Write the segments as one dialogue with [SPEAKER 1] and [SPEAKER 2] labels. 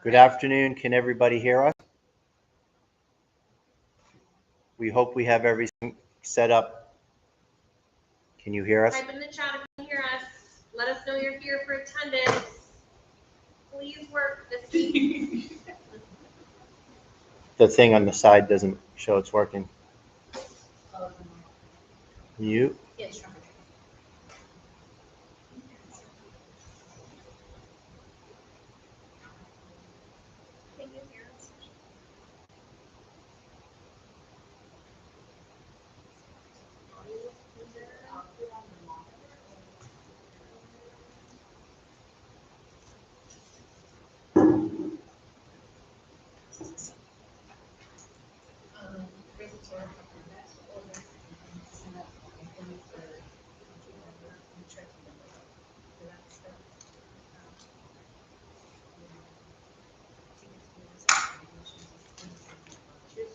[SPEAKER 1] Good afternoon. Can everybody hear us? We hope we have everything set up. Can you hear us?
[SPEAKER 2] Type in the chat if you can hear us. Let us know you're here for attendance. Please work this week.
[SPEAKER 1] The thing on the side doesn't show it's working. Mute.
[SPEAKER 2] Yes, sure. Can you hear us?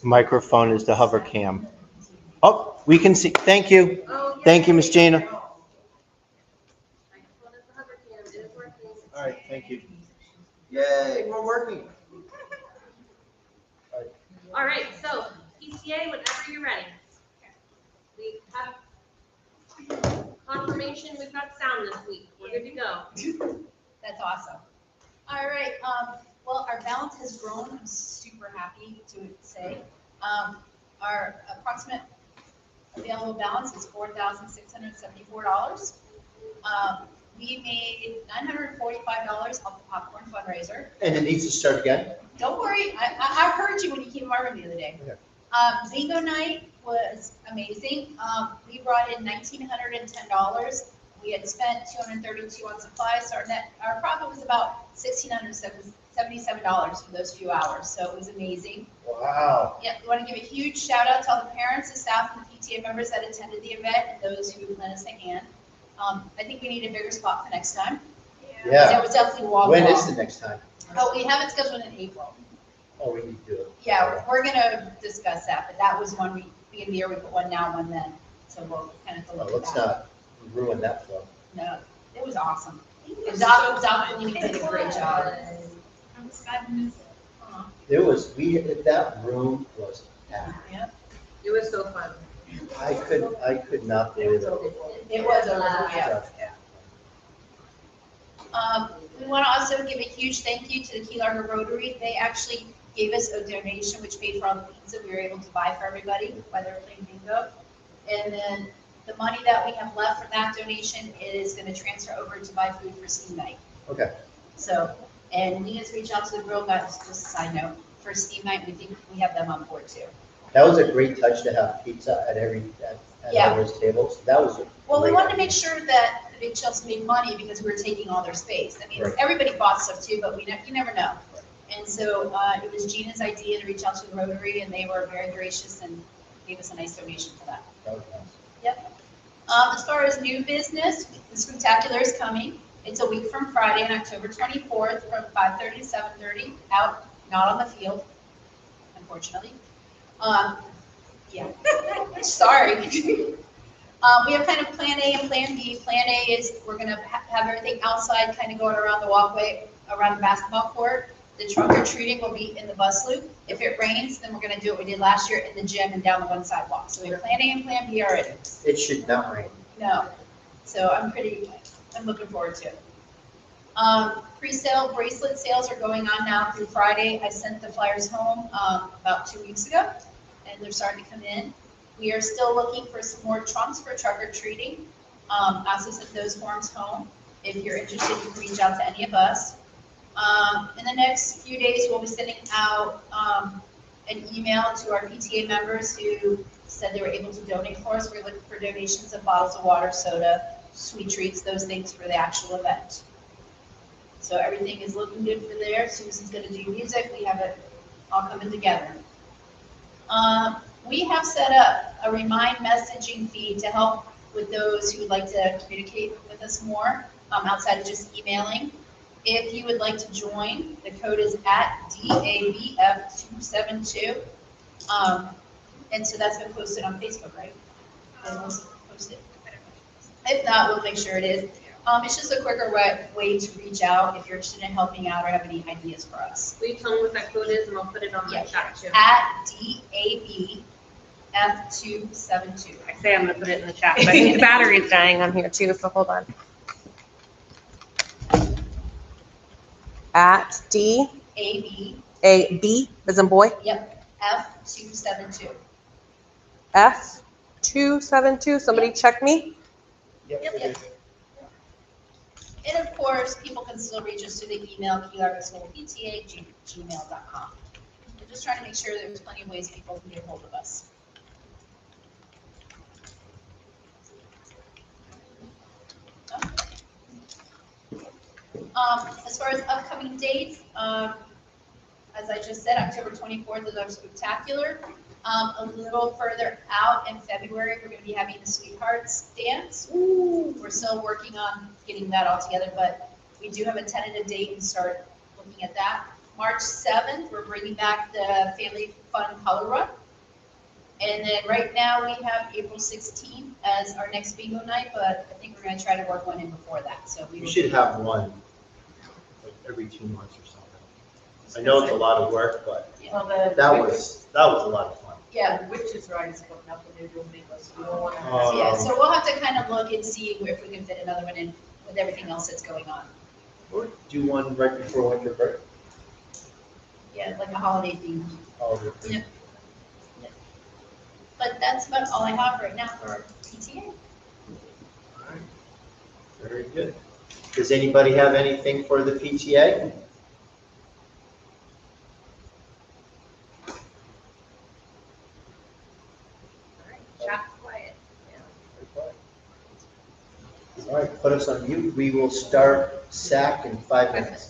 [SPEAKER 1] Microphone is the hover cam. Oh, we can see. Thank you.
[SPEAKER 2] Oh, yeah.
[SPEAKER 1] Thank you, Miss Gina.
[SPEAKER 2] Microphone is the hover cam. It is working.
[SPEAKER 1] All right, thank you. Yay, we're working.
[SPEAKER 2] All right, so PTA, whenever you're ready. We have confirmation, we've got sound this week. We're good to go.
[SPEAKER 3] That's awesome. All right, well, our balance has grown. I'm super happy to say. Our approximate available balance is $4,674. We made $945 off the popcorn fundraiser.
[SPEAKER 1] And it needs to start again?
[SPEAKER 3] Don't worry, I heard you when you came to our room the other day.
[SPEAKER 1] Okay.
[SPEAKER 3] Bingo night was amazing. We brought in $1,910. We had spent $232 on supplies, so our profit was about $1,677 for those few hours. So it was amazing.
[SPEAKER 1] Wow.
[SPEAKER 3] Yeah, we want to give a huge shout out to all the parents, the staff, and the PTA members that attended the event, and those who lent us a hand. I think we need a bigger spot for next time.
[SPEAKER 1] Yeah.
[SPEAKER 3] It was definitely wall.
[SPEAKER 1] When is the next time?
[SPEAKER 3] Oh, we have it scheduled in April.
[SPEAKER 1] Oh, we need to do it.
[SPEAKER 3] Yeah, we're gonna discuss that, but that was one we, beginning of the year, we put one now, one then, so we'll kind of
[SPEAKER 1] Well,
[SPEAKER 3] look at
[SPEAKER 1] let's
[SPEAKER 3] that.
[SPEAKER 1] not ruin that flow.
[SPEAKER 3] No, it was awesome. And Doc did a great job.
[SPEAKER 1] There was, that room was packed.
[SPEAKER 3] Yeah,
[SPEAKER 2] It was so fun.
[SPEAKER 1] I could not
[SPEAKER 2] It was
[SPEAKER 1] believe it.
[SPEAKER 2] overflow.
[SPEAKER 3] it was yeah. We want to also give a huge thank you to the Key Largo Rotary. They actually gave us a donation which paid for all the pizza we were able to buy for everybody while they were playing bingo. And then the money that we have left from that donation is going to transfer over to buy food for Steam Night.
[SPEAKER 1] Okay.
[SPEAKER 3] So, and Lena's reached out to the Girl Guides, just a side note, for Steam Night, we think we have them on board too.
[SPEAKER 1] That was a great touch to have pizza at
[SPEAKER 3] Yeah.
[SPEAKER 1] all those tables. That was a
[SPEAKER 3] Well, we
[SPEAKER 1] great
[SPEAKER 3] wanted to
[SPEAKER 1] idea.
[SPEAKER 3] make sure that the Big Shells made money because we were taking all their space. I mean,
[SPEAKER 1] Right.
[SPEAKER 3] everybody bought stuff too, but you never know. And so it was Gina's idea to reach out to the Rotary, and they were very gracious and gave us a nice donation for that.
[SPEAKER 1] That was nice.
[SPEAKER 3] Yep. As far as new business, the Spectacular is coming. It's a week from Friday on October 24th from 5:30 to 7:30, out, not on the field, unfortunately. Yeah, sorry. We have kind of plan A and plan B. Plan A is we're gonna have everything outside, kind of going around the walkway, around the basketball court. The trunk or treating will be in the bus loop. If it rains, then we're gonna do what we did last year in the gym and down the one sidewalk. So we have plan A and plan B already.
[SPEAKER 1] It should not rain.
[SPEAKER 3] No, so I'm looking forward to it. Pre-sale bracelet sales are going on now through Friday. I sent the flyers home about 2 weeks ago, and they're starting to come in. We are still looking for some more trunks for truck or treating. I also sent those forms home. If you're interested, you can reach out to any of us. In the next few days, we'll be sending out an email to our PTA members who said they were able to donate for us. We're looking for donations of bottles of water, soda, sweet treats, those things for the actual event. So everything is looking good for there. Susan's going to do music. We have it all coming together. We have set up a remind messaging feed to help with those who would like to communicate with us more outside of just emailing. If you would like to join, the code is @DABF272. And so that's been posted on Facebook, right? Posted. If not, we'll make sure it is. It's just a quicker way to reach out if you're interested in helping out or have any ideas for us.
[SPEAKER 2] Will you tell me what that code is and I'll put it on my
[SPEAKER 3] Yeah.
[SPEAKER 2] chat too?
[SPEAKER 3] At DABF272.
[SPEAKER 2] I say I'm gonna put it in the chat, but I think the battery's dying on here too, so hold on. At D,
[SPEAKER 3] AB,
[SPEAKER 2] A, B, as in boy,
[SPEAKER 3] yep, F272.
[SPEAKER 2] F, 272, somebody check me.
[SPEAKER 3] Yep. And of course, people can still reach us through the email, keylargoschoolpta@gmail.com. We're just trying to make sure there's plenty of ways people can get hold of us. As far as upcoming dates, as I just said, October 24th is our spectacular. A little further out in February, we're going to be having the Sweethearts Dance. We're still working on getting that all together, but we do have a tentative date and start looking at that. March 7th, we're bringing back the Family Fun Color Run. And then right now, we have April 16th as our next bingo night, but I think we're going to try to work one in before that, so we
[SPEAKER 1] We
[SPEAKER 3] will.
[SPEAKER 1] should have one, like every 2 months or something. I know it's a lot of work, but
[SPEAKER 4] Well,
[SPEAKER 1] that was a lot of fun.
[SPEAKER 3] Yeah.
[SPEAKER 4] the witches' ride is coming up and they're doing bingo, so we don't want to.
[SPEAKER 3] Yeah, so we'll have to kind of look and see if we can fit another one in with everything else that's going on.
[SPEAKER 1] Or do one right before winter break.
[SPEAKER 3] Yeah, like a holiday theme.
[SPEAKER 1] Holiday.
[SPEAKER 3] Yeah. But that's about all I have right now for PTA.
[SPEAKER 1] All right. Very good. Does anybody have anything for the PTA?
[SPEAKER 2] Chat's quiet.
[SPEAKER 1] All right, put us on mute. We will start SAC in 5 minutes.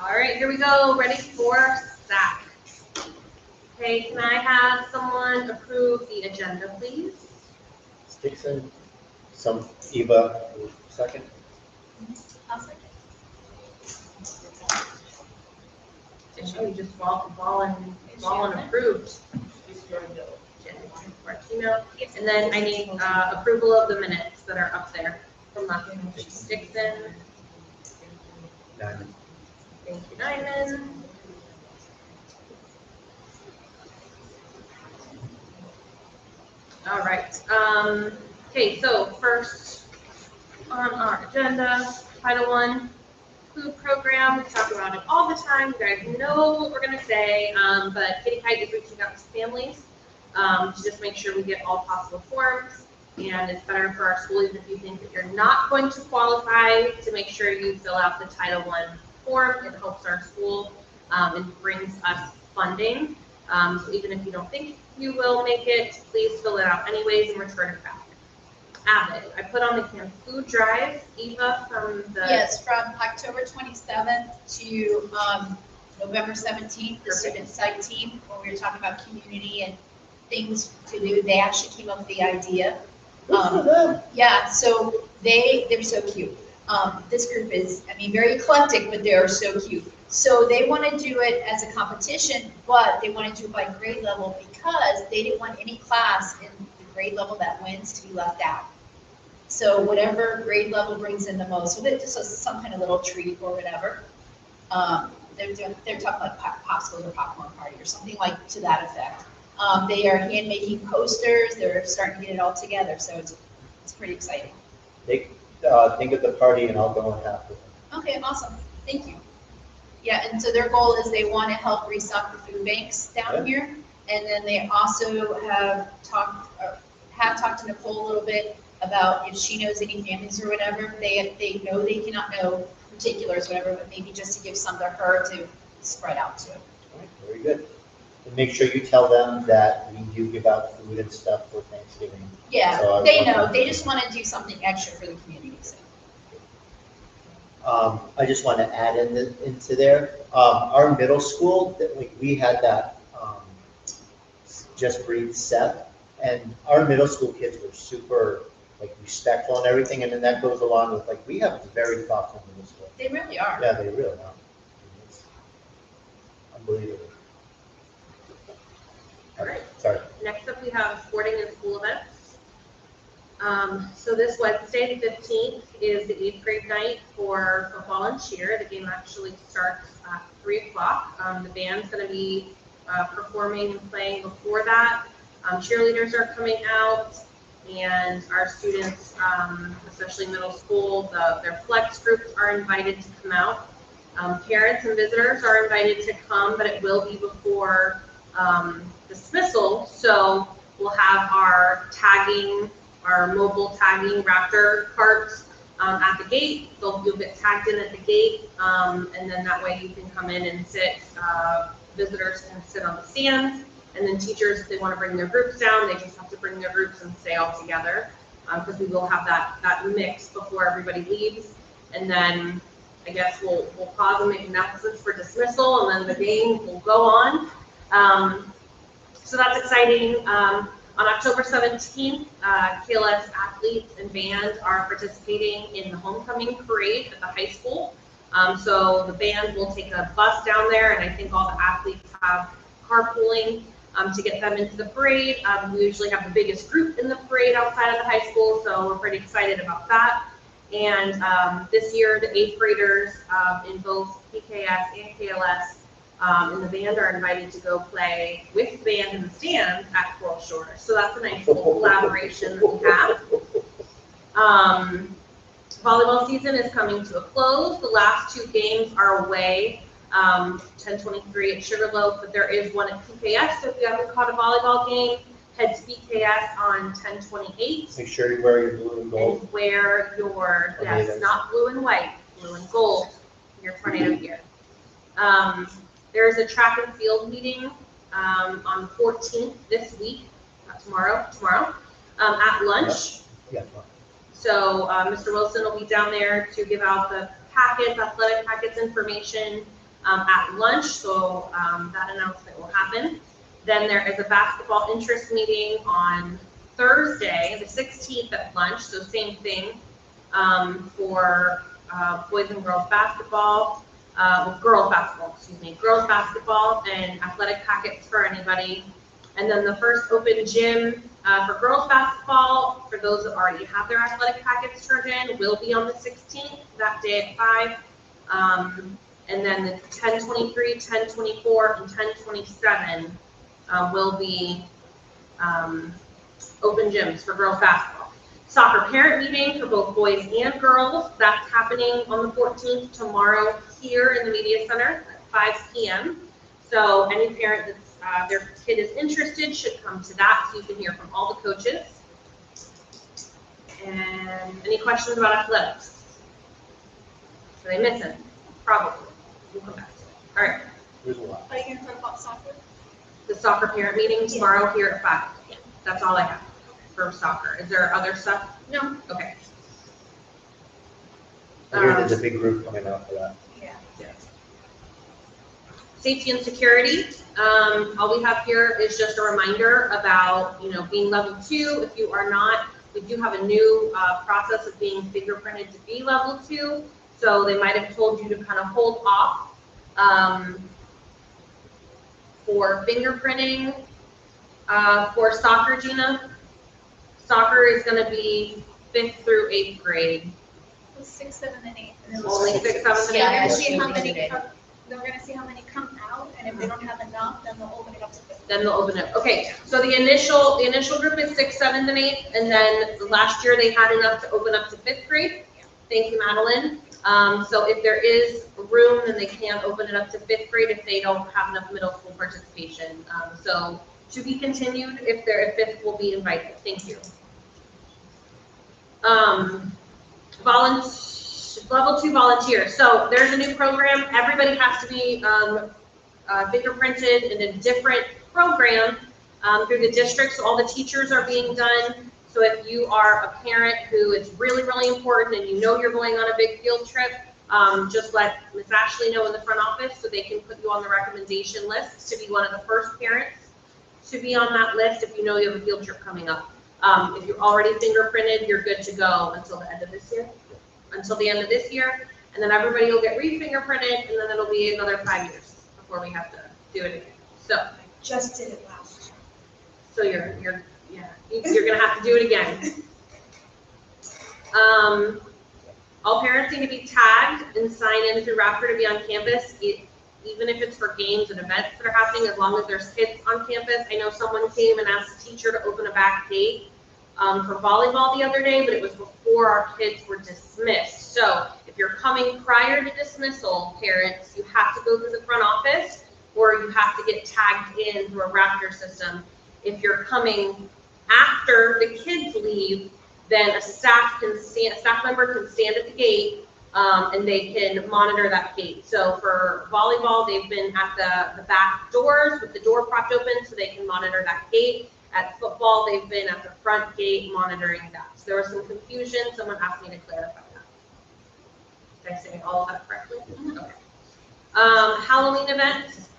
[SPEAKER 2] All right, here we go, ready for SAC. Okay, can I have someone approve the agenda, please?
[SPEAKER 1] Dixon, Eva, second.
[SPEAKER 3] I'll second.
[SPEAKER 2] You just fall and approved. Email. And then I need approval of the minutes that are up there from last week. Dixon,
[SPEAKER 1] Nine.
[SPEAKER 2] thank you, Nyman. All right, okay, so first on our agenda, Title I food program. We talk about it all the time. You guys know what we're gonna say, but Kitty Kite is reaching out to families to just make sure we get all possible forms. And it's better for our school, even if you think that you're not going to qualify, to make sure you fill out the Title I form. It helps our school and brings us funding. So even if you don't think you will make it, please fill it out anyways and return it back. Avid, I put on the canned food drive. Eva from the.
[SPEAKER 3] Yes, from October 27th to November 17th, the student site team, when we were talking about community and things to do, they actually came up with the idea. Yeah, so they were so cute. This group is, I mean, very eclectic, but they are so cute. So they want to do it as a competition, but they want to do it by grade level because they didn't want any class in the grade level that wins to be left out. So whatever grade level brings in the most, so it's just some kind of little treat or whatever. They're talking like popsicles or popcorn party or something like to that effect. They are hand making posters. They're starting to get it all together, so it's pretty exciting.
[SPEAKER 1] Think of the party and I'll go and have it.
[SPEAKER 3] Okay, awesome. Thank you. Yeah, and so their goal is they want to help restock the food banks down here, and then they also have talked to Nicole a little bit about if she knows any families or whatever. They know they cannot know particulars, whatever, but maybe just to give some to her to spread out to.
[SPEAKER 1] All right, very good. And make sure you tell them that we do give out food and stuff for Thanksgiving.
[SPEAKER 3] Yeah,
[SPEAKER 1] So
[SPEAKER 3] they know. They just want to do something extra for the community. So.
[SPEAKER 1] I just want to add into there. Our middle school, we had that Just Breathe Seth, and our middle school kids were super respectful and everything, and then that goes along with we have a very thoughtful middle school.
[SPEAKER 3] They really are.
[SPEAKER 1] Yeah, they really are. It's unbelievable. All right, sorry.
[SPEAKER 2] Next up, we have sporting and school events. So this Wednesday, the 15th, is the 8th grade night for football and cheer. The game actually starts at 3 o'clock. The band's going to be performing and playing before that. Cheerleaders are coming out, and our students, especially middle school, their flex groups are invited to come out. Parents and visitors are invited to come, but it will be before dismissal. So we'll have our mobile tagging Raptor carts at the gate. You'll get tagged in at the gate, and then that way you can come in and sit. Visitors can sit on the stands, and then teachers, if they want to bring their groups down, they just have to bring their groups and stay all together, because we will have that mix before everybody leaves. And then I guess we'll pause and make announcements for dismissal, and then the game will go on. So that's exciting. On October 17th, KLS athletes and band are participating in the homecoming parade at the high school. So the band will take a bus down there, and I think all the athletes have carpooling to get them into the parade. We usually have the biggest group in the parade outside of the high school, so we're pretty excited about that. And this year, the 8th graders in both PKS and KLS and the band are invited to go play with the band in the stands at Coral Shores. So that's a nice little collaboration that we have. Volleyball season is coming to a close. The last 2 games are away, 10-23 at Sugarloaf, but there is one at PKS. So if you haven't caught a volleyball game, head to PKS on 10-28.
[SPEAKER 1] Make sure you wear your blue and gold.
[SPEAKER 2] And wear your, yes, not blue and white, blue and gold, your tornado gear. There's a track and field meeting on the 14th this week, not tomorrow, at lunch.
[SPEAKER 1] Yeah.
[SPEAKER 2] So Mr. Wilson will be down there to give out the packets, athletic packets information. at lunch, so that announcement will happen. Then there is a basketball interest meeting on Thursday, the 16th at lunch, so same thing for boys and girls basketball, girls basketball and athletic packets for anybody. And then the first open gym for girls basketball, for those that already have their athletic packets turned in, will be on the 16th, that day at 5. And then the 10:23, 10:24, and 10:27 will be open gyms for girls basketball. Soccer parent meeting for both boys and girls, that's happening on the 14th, tomorrow here in the media center at 5 p.m. So any parent that's their kid is interested should come to that, so you can hear from all the coaches. And any questions about athletics? Are they missing? Probably. We'll come back to it. All right.
[SPEAKER 1] There's a lot.
[SPEAKER 3] Are you gonna talk about soccer?
[SPEAKER 2] The soccer parent meeting tomorrow here at 5. Yeah. That's all I have for soccer. Is there other stuff? No. Okay.
[SPEAKER 1] I hear there's a big group coming out for that.
[SPEAKER 3] Yeah.
[SPEAKER 2] Safety and security. All we have here is just a reminder about, being level 2. If you are not, we do have a new process of being fingerprinted to be level 2. So they might have told you to kind of hold off for fingerprinting. For soccer, Gina, soccer is going to be 5th through 8th grade.
[SPEAKER 3] 6, 7, and 8.
[SPEAKER 2] Only 6, 7, and 8.
[SPEAKER 3] Yeah, they're gonna see how many come out, and if they don't have enough, then they'll open it up to 50.
[SPEAKER 2] Then they'll open it. Okay, so the initial group is 6, 7, and 8, and then last year they had enough to open up to 5th grade. Thank you, Madeline. So if there is room, then they can open it up to 5th grade if they don't have enough middle school participation. So to be continued, if 5th will be invited. Thank you. Level 2 volunteers. So there's a new program. Everybody has to be fingerprinted in a different program through the district. So all the teachers are being done. So if you are a parent who it's really, really important and you know you're going on a big field trip, just let Ms. Ashley know in the front office so they can put you on the recommendation list to be one of the first parents to be on that list if you know you have a field trip coming up. If you're already fingerprinted, you're good to go until the end of this year. And then everybody will get re-fingerprinted, and then it'll be another 5 years before we have to do it again. So
[SPEAKER 3] Just did it last year.
[SPEAKER 2] so you're gonna have to do it again. All parents need to be tagged and sign in through Raptor to be on campus, even if it's for games and events that are happening, as long as there's kids on campus. I know someone came and asked the teacher to open a back gate for volleyball the other day, but it was before our kids were dismissed. So if you're coming prior to dismissal, parents, you have to go through the front office, or you have to get tagged in through a Raptor system. If you're coming after the kids leave, then a staff member can stand at the gate and they can monitor that gate. So for volleyball, they've been at the back doors with the door propped open so they can monitor that gate. At football, they've been at the front gate monitoring that. So there was some confusion. Someone asked me to clarify that. Did I say all of that correctly? Okay. Halloween events.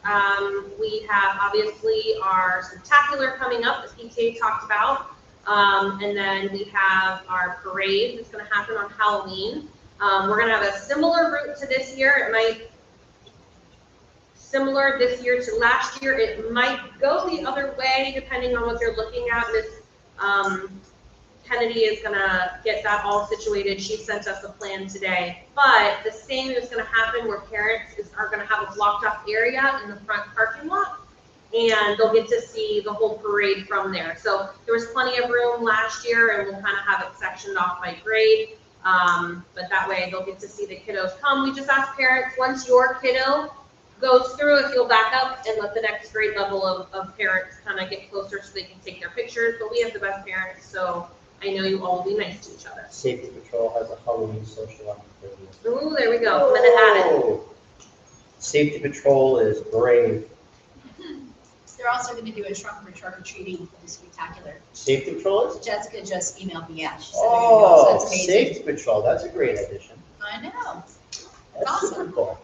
[SPEAKER 2] We have obviously our spectacular coming up, as PTA talked about. And then we have our parade that's going to happen on Halloween. We're going to have a similar route to this year. It might similar this year to last year. It might go the other way depending on what you're looking at. Ms. Kennedy is going to get that all situated. She sent us a plan today. But the same is going to happen where parents are going to have a blocked off area in the front parking lot, and they'll get to see the whole parade from there. So there was plenty of room last year, and we'll kind of have it sectioned off by grade. But that way they'll get to see the kiddos come. We just ask parents, once your kiddo goes through, if you'll back up and let the next grade level of parents kind of get closer so they can take their pictures. But we have the best parents, so I know you all will be nice to each other.
[SPEAKER 1] Safety Patrol has a Halloween social on the 30th.
[SPEAKER 2] Ooh, there we go. I'm gonna add it.
[SPEAKER 1] Safety Patrol is brave.
[SPEAKER 3] They're also gonna do a trunk for trick or treating for the spectacular.
[SPEAKER 1] Safety Patrol is?
[SPEAKER 3] Jessica just emailed me, yeah, she said they're gonna go, so
[SPEAKER 1] Oh,
[SPEAKER 3] that's amazing.
[SPEAKER 1] Safety Patrol, that's a great addition.
[SPEAKER 3] I know.
[SPEAKER 1] That's
[SPEAKER 3] Awesome.
[SPEAKER 1] super cool.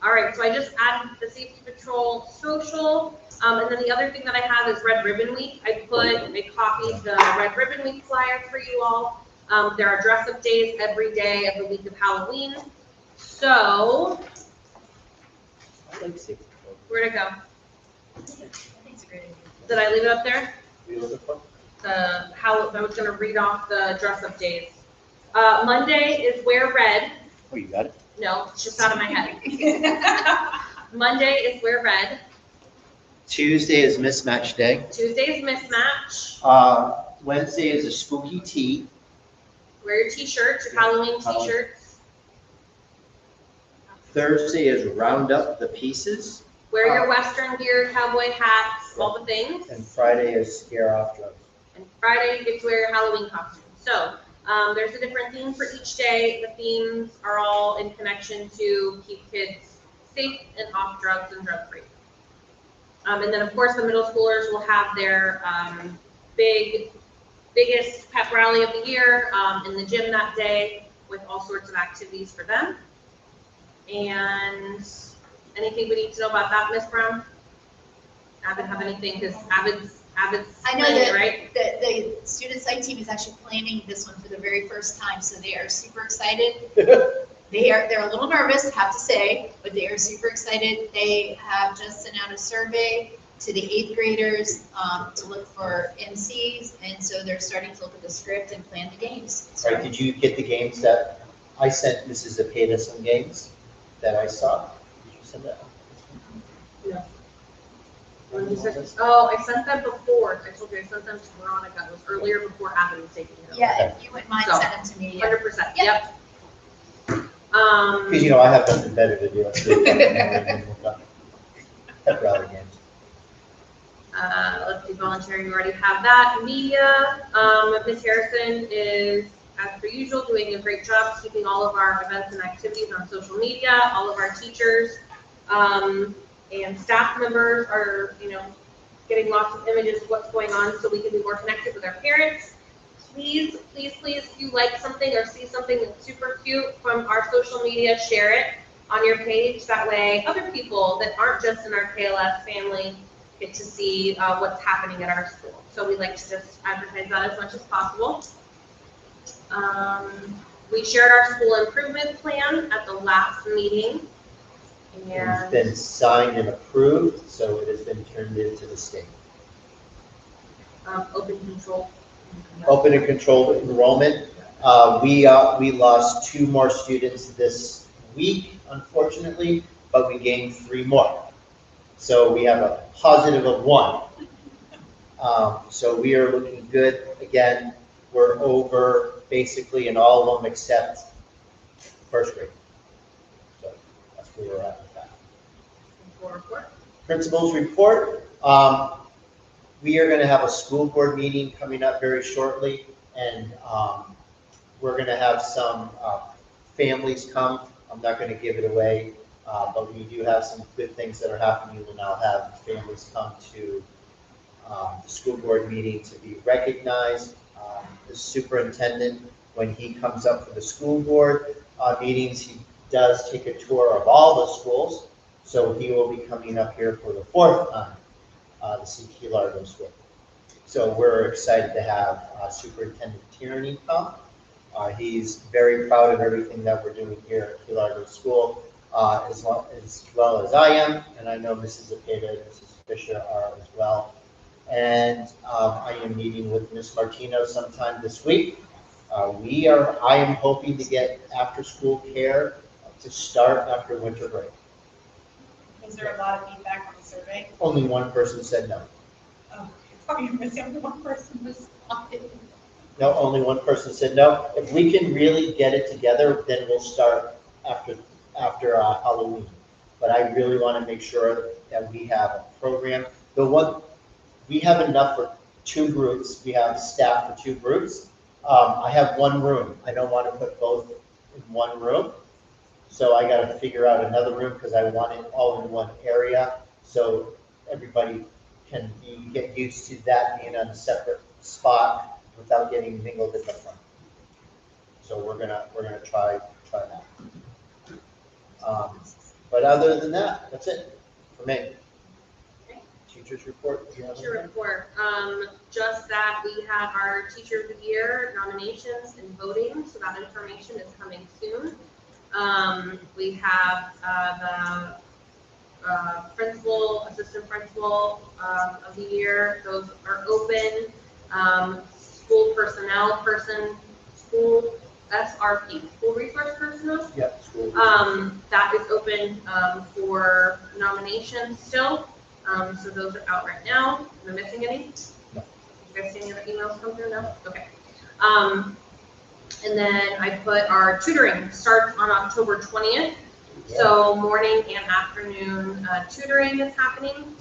[SPEAKER 2] All right, right, so I just added the safety patrol social, and then the other thing that I have is Red Ribbon Week. I copied the Red Ribbon Week flyer for you all. There are dress-up days every day of the week of Halloween. So,
[SPEAKER 1] I like safety.
[SPEAKER 2] where'd it go?
[SPEAKER 3] I think it's a great idea.
[SPEAKER 2] Did I leave it up there?
[SPEAKER 1] We look for.
[SPEAKER 2] I was gonna read off the dress-up days. Monday is wear red.
[SPEAKER 1] Oh, you got it?
[SPEAKER 2] No, it's just out of my head. Monday is wear red.
[SPEAKER 1] Tuesday is mismatch day.
[SPEAKER 2] Tuesday is mismatch.
[SPEAKER 1] Wednesday is a spooky tea.
[SPEAKER 2] Wear your t-shirts, your Halloween
[SPEAKER 1] Halloween.
[SPEAKER 2] t-shirts.
[SPEAKER 1] Thursday is round up the pieces.
[SPEAKER 2] Wear your Western gear, cowboy hats, all the things.
[SPEAKER 1] And Friday is scare off drugs.
[SPEAKER 2] And Friday, you get to wear your Halloween costume. So, there's a different theme for each day. The themes are all in connection to keep kids safe and off drugs and drug-free. And then, of course, the middle schoolers will have their biggest pep rally of the year in the gym that day with all sorts of activities for them. And anything we need to know about that, Ms. Brown? Avid have anything, because Avid's
[SPEAKER 3] I know
[SPEAKER 2] planning,
[SPEAKER 3] that
[SPEAKER 2] right?
[SPEAKER 3] the student site team is actually planning this one for the very first time, so they are super excited. They're a little nervous, I have to say, but they are super excited. They have just sent out a survey to the 8th graders to look for MCs, and so they're starting to look at the script and plan the games.
[SPEAKER 1] All right, did you get the games that I sent Mrs. Zepeda some games that I saw? Did you send that?
[SPEAKER 2] No. When you said, oh, I sent them before. I told you I sent them to Veronica. It was earlier before Avid was taking it over.
[SPEAKER 3] Yeah, if you wouldn't mind
[SPEAKER 2] So,
[SPEAKER 3] sending them to me. Yeah.
[SPEAKER 2] 100%,
[SPEAKER 3] Yeah.
[SPEAKER 2] yep.
[SPEAKER 1] Because, you know, I have nothing better to do. Pep rally games.
[SPEAKER 2] Let's see, volunteering, we already have that. Media, Ms. Harrison is, as per usual, doing a great job keeping all of our events and activities on social media. All of our teachers and staff members are, getting lots of images of what's going on so we can be more connected with our parents. Please, please, please, if you like something or see something that's super cute from our social media, share it on your page. That way other people that aren't just in our KLS family get to see what's happening at our school. So we like to just advertise that as much as possible. We shared our school improvement plan at the last meeting.
[SPEAKER 1] It's been signed and approved, so it has been turned into the state.
[SPEAKER 2] Open control.
[SPEAKER 1] Open and controlled enrollment. We lost 2 more students this week, unfortunately, but we gained 3 more. So we have a positive of 1. So we are looking good. Again, we're over basically in all of them except first grade. So that's where we're at with that. Principals report. We are going to have a school board meeting coming up very shortly, and we're going to have some families come. I'm not going to give it away, but we do have some good things that are happening. We will now have families come to the school board meeting to be recognized. The superintendent, when he comes up for the school board meetings, he does take a tour of all the schools. So he will be coming up here for the 4th time to see Key Largo School. So we're excited to have Superintendent Tierney come. He's very proud of everything that we're doing here at Key Largo School, as well as I am, and I know Mrs. Zepeda and Mrs. Fisher are as well. And I am meeting with Ms. Martino sometime this week. I am hoping to get after-school care to start after winter break.
[SPEAKER 4] Was there a lot of feedback on the survey?
[SPEAKER 1] Only 1 person said no.
[SPEAKER 4] Oh, probably missing one person responded.
[SPEAKER 1] No, only 1 person said no. If we can really get it together, then we'll start after Halloween. But I really want to make sure that we have a program. We have enough for 2 groups. We have staff for 2 groups. I have 1 room. I don't want to put both in 1 room. So I got to figure out another room because I want it all in 1 area. So everybody can get used to that being on a separate spot without getting mingled in the front. So we're gonna try that. But other than that, that's it for me. Teachers report. Do you have
[SPEAKER 2] Teacher
[SPEAKER 1] anything?
[SPEAKER 2] report, just that we had our Teacher of the Year nominations and voting, so that information is coming soon. We have, the principal, assistant principal, of the year, those are open. School personnel person, school SRP, school resource personnel,
[SPEAKER 1] Yep, school.
[SPEAKER 2] that is open, for nominations still. So those are out right now. Am I missing any?
[SPEAKER 1] No.
[SPEAKER 2] You guys see any other emails come through? No? Okay. And then I put our tutoring starts on October 20th. So morning and afternoon tutoring is happening.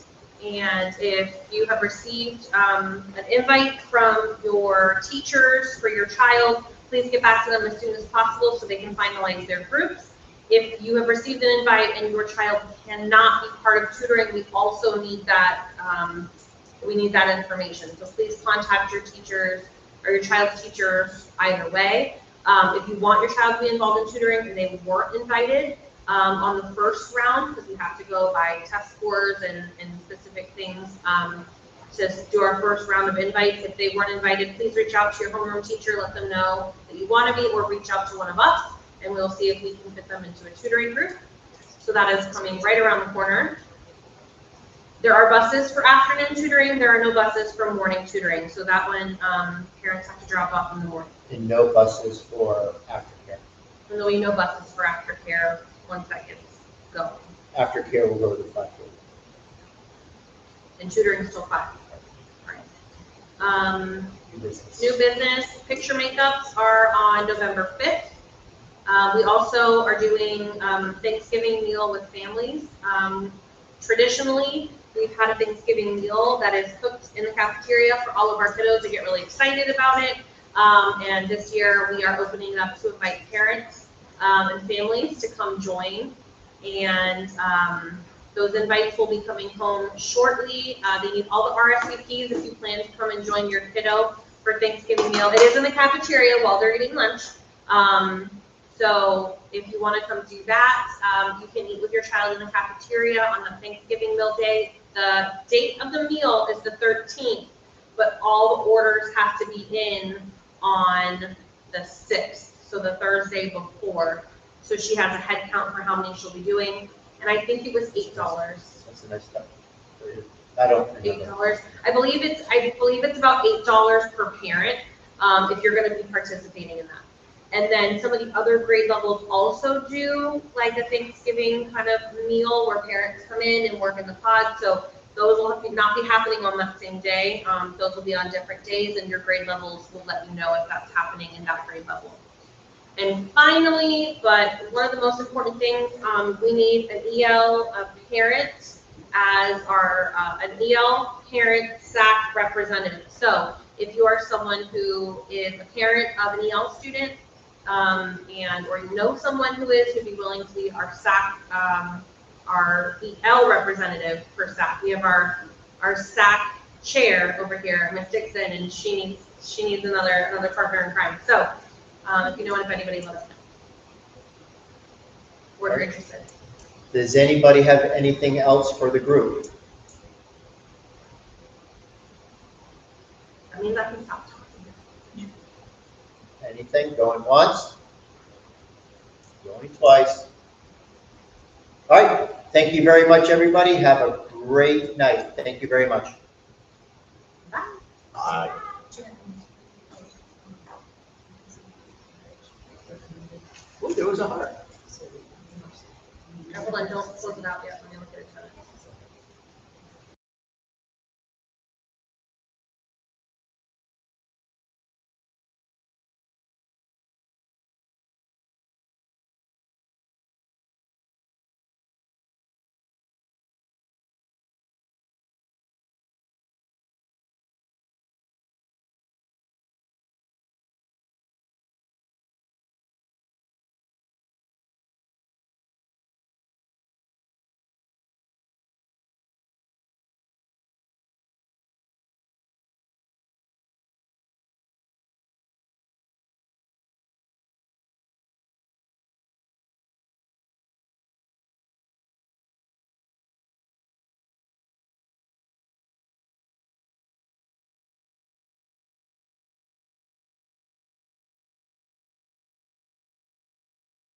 [SPEAKER 2] And if you have received an invite from your teachers for your child, please get back to them as soon as possible so they can finalize their groups. If you have received an invite and your child cannot be part of tutoring, we also need that, information. So please contact your teachers or your child's teachers either way. If you want your child to be involved in tutoring and they weren't invited on the first round, because we have to go by test scores and specific things, to do our first round of invites. If they weren't invited, please reach out to your homeroom teacher, let them know that you want to be, or reach out to one of us, and we'll see if we can fit them into a tutoring group. So that is coming right around the corner. There are buses for afternoon tutoring. There are no buses for morning tutoring. So that one, parents have to drop off in the morning.
[SPEAKER 1] And no buses for aftercare.
[SPEAKER 2] And there'll be no buses for aftercare once that gets going.
[SPEAKER 1] Aftercare will go to the 5:30.
[SPEAKER 2] And tutoring is still 5. Right.
[SPEAKER 1] New business.
[SPEAKER 2] New business picture makeups are on November 5th. We also are doing Thanksgiving meal with families. Traditionally, we've had a Thanksgiving meal that is cooked in the cafeteria for all of our kiddos to get really excited about it. And this year we are opening up to invite parents and families to come join. And those invites will be coming home shortly. They need all the RSVPs if you plan to come and join your kiddo for Thanksgiving meal. It is in the cafeteria while they're eating lunch. So if you want to come do that, you can eat with your child in the cafeteria on the Thanksgiving meal day. The date of the meal is the 13th, but all the orders have to be in on the 6th, so the Thursday before. So she has a head count for how many she'll be doing, and I think it was $8.
[SPEAKER 1] That's a nice stuff. I don't remember.
[SPEAKER 2] $8. I believe it's about $8 per parent if you're going to be participating in that. And then some of the other grade levels also do like a Thanksgiving kind of meal where parents come in and work in the pod. So those will not be happening on that same day. Those will be on different days, and your grade levels will let you know if that's happening in that grade level. And finally, but one of the most important things, we need an EL parent as our an EL parent SAC representative. So if you are someone who is a parent of an EL student, and or you know someone who is, who'd be willing to be our SAC, our EL representative for SAC. We have our SAC chair over here, Ms. Dixon, and she needs another partner in crime. So if you know anybody, let us know. We're interested.
[SPEAKER 1] Does anybody have anything else for the group?
[SPEAKER 2] That means I can stop talking.
[SPEAKER 1] Anything? Going once? Going twice? All right. Thank you very much, everybody. Have a great night. Thank you very much.
[SPEAKER 2] Bye.
[SPEAKER 1] Bye. Oh, there was a heart.
[SPEAKER 2] Hold on, don't close it out yet. Let me look at it.